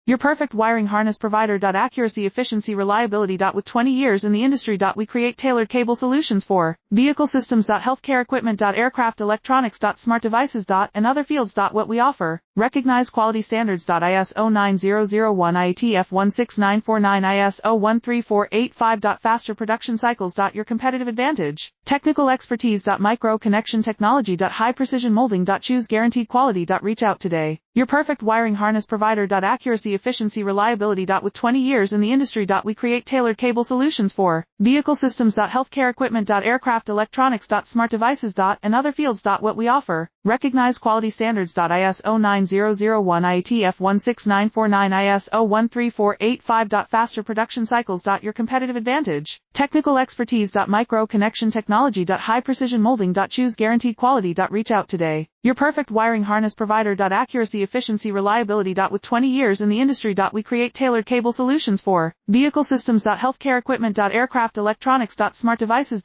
Your perfect wiring harness provider. Accuracy, efficiency, reliability. With 20 years in the industry. We create tailored cable solutions for vehicle systems. Healthcare equipment. Aircraft electronics. Smart devices. And other fields. What we offer. Recognized quality standards. ISO 9001 IATF 16949 ISO 13485. Faster production cycles. Your competitive advantage. Technical expertise. Micro connection technology. High precision molding. Choose guaranteed quality. Reach out today. Your perfect wiring harness provider. Accuracy, efficiency, reliability. With 20 years in the industry. We create tailored cable solutions for vehicle systems. Healthcare equipment. Aircraft electronics. Smart devices. And other fields. What we offer. Recognized quality standards. ISO 9001 IATF 16949 ISO 13485. Faster production cycles. Your competitive advantage. Technical expertise. Micro connection technology. High precision molding. Choose guaranteed quality. Reach out today. Your perfect wiring harness provider. Accuracy, efficiency, reliability. With 20 years in the industry. We create tailored cable solutions for vehicle systems. Healthcare equipment. Aircraft electronics. Smart devices.